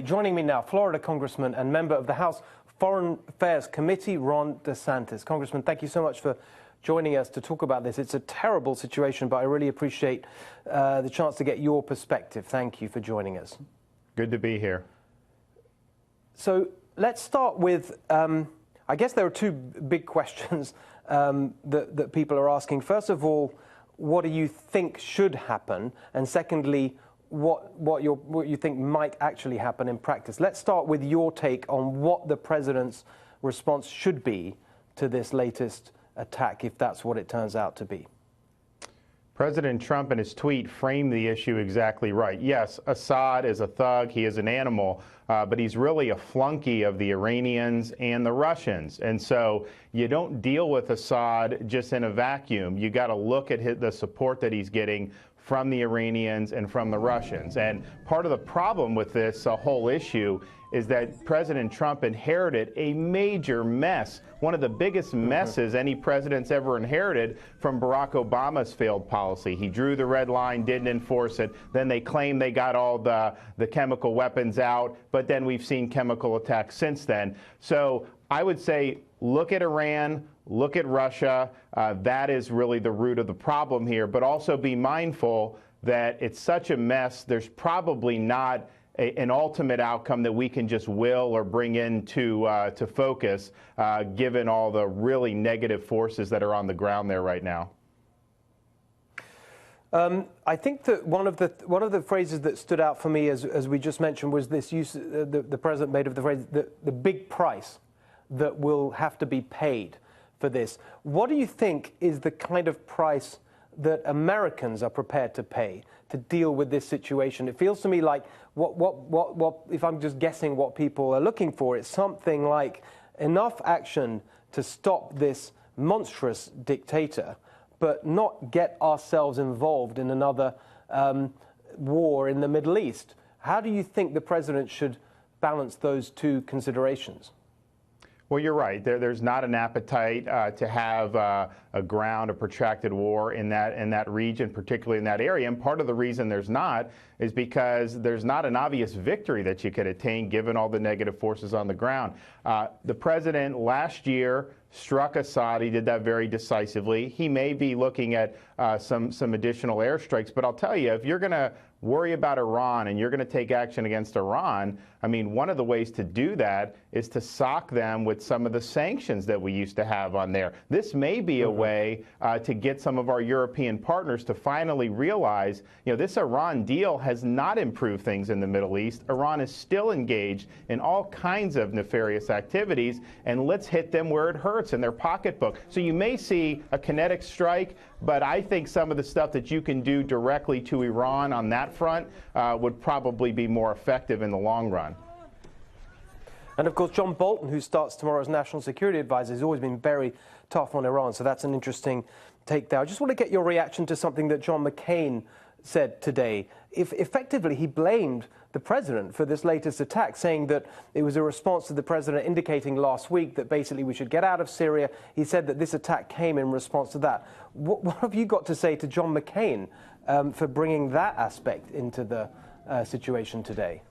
Joining me now, Florida Congressman and member of the House Foreign Affairs Committee, Ron DeSantis. Congressman, thank you so much for joining us to talk about this. It's a terrible situation, but I really appreciate the chance to get your perspective. Thank you for joining us. Good to be here. So let's start with, I guess there are two big questions that people are asking. First of all, what do you think should happen? And secondly, what you think might actually happen in practice. Let's start with your take on what the president's response should be to this latest attack, if that's what it turns out to be. President Trump in his tweet framed the issue exactly right. Yes, Assad is a thug, he is an animal, but he's really a flunky of the Iranians and the Russians. And so you don't deal with Assad just in a vacuum. You got to look at the support that he's getting from the Iranians and from the Russians. And part of the problem with this whole issue is that President Trump inherited a major mess, one of the biggest messes any president's ever inherited from Barack Obama's failed policy. He drew the red line, didn't enforce it. Then they claimed they got all the chemical weapons out, but then we've seen chemical attacks since then. So I would say look at Iran, look at Russia. That is really the root of the problem here. But also be mindful that it's such a mess, there's probably not an ultimate outcome that we can just will or bring into to focus, given all the really negative forces that are on the ground there right now. I think that one of the phrases that stood out for me, as we just mentioned, was this use the president made of the phrase the big price that will have to be paid for this. What do you think is the kind of price that Americans are prepared to pay to deal with this situation? It feels to me like what if I'm just guessing what people are looking for, it's something like enough action to stop this monstrous dictator, but not get ourselves involved in another war in the Middle East. How do you think the president should balance those two considerations? Well, you're right. There's not an appetite to have a protracted war in that region, particularly in that area. And part of the reason there's not is because there's not an obvious victory that you could attain given all the negative forces on the ground. The president last year struck Assad. He did that very decisively. He may be looking at some additional airstrikes. But I'll tell you, if you're going to worry about Iran and you're going to take action against Iran, I mean, one of the ways to do that is to sock them with some of the sanctions that we used to have on there. This may be a way to get some of our European partners to finally realize, you know, this Iran deal has not improved things in the Middle East. Iran is still engaged in all kinds of nefarious activities, and let's hit them where it hurts, in their pocketbook. So you may see a kinetic strike, but I think some of the stuff that you can do directly to Iran on that front would probably be more effective in the long run. And of course, John Bolton, who starts tomorrow as National Security Advisor, has always been very tough on Iran. So that's an interesting take there. I just want to get your reaction to something that John McCain said today. Effectively, he blamed the president for this latest attack, saying that it was a response to the president indicating last week that basically we should get out of Syria. He said that this attack came in response to that. What have you got to say to John McCain for bringing that aspect into the situation today?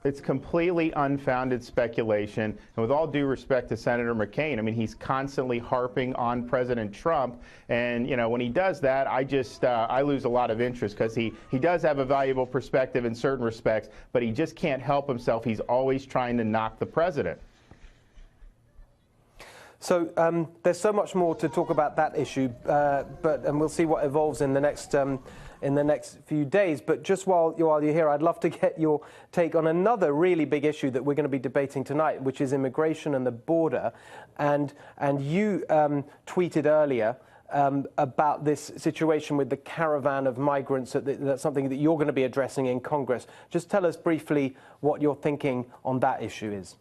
It's completely unfounded speculation. And with all due respect to Senator McCain, I mean, he's constantly harping on President Trump. And, you know, when he does that, I lose a lot of interest because he does have a valuable perspective in certain respects, but he just can't help himself. He's always trying to knock the president. So there's so much more to talk about that issue, and we'll see what evolves in the next few days. But just while you're here, I'd love to get your take on another really big issue that we're going to be debating tonight, which is immigration and the border. And you tweeted earlier about this situation with the caravan of migrants. That's something that you're going to be addressing in Congress. Just tell us briefly what your thinking on that issue is.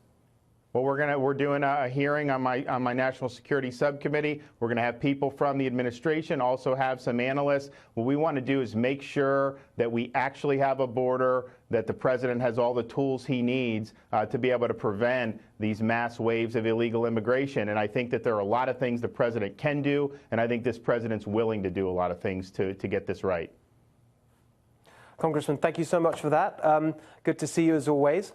Well, we're doing a hearing on my national security subcommittee. We're going to have people from the administration, also have some analysts. What we want to do is make sure that we actually have a border, that the president has all the tools he needs to be able to prevent these mass waves of illegal immigration. And I think that there are a lot of things the president can do, and I think this president's willing to do a lot of things to get this right. Congressman, thank you so much for that. Good to see you as always.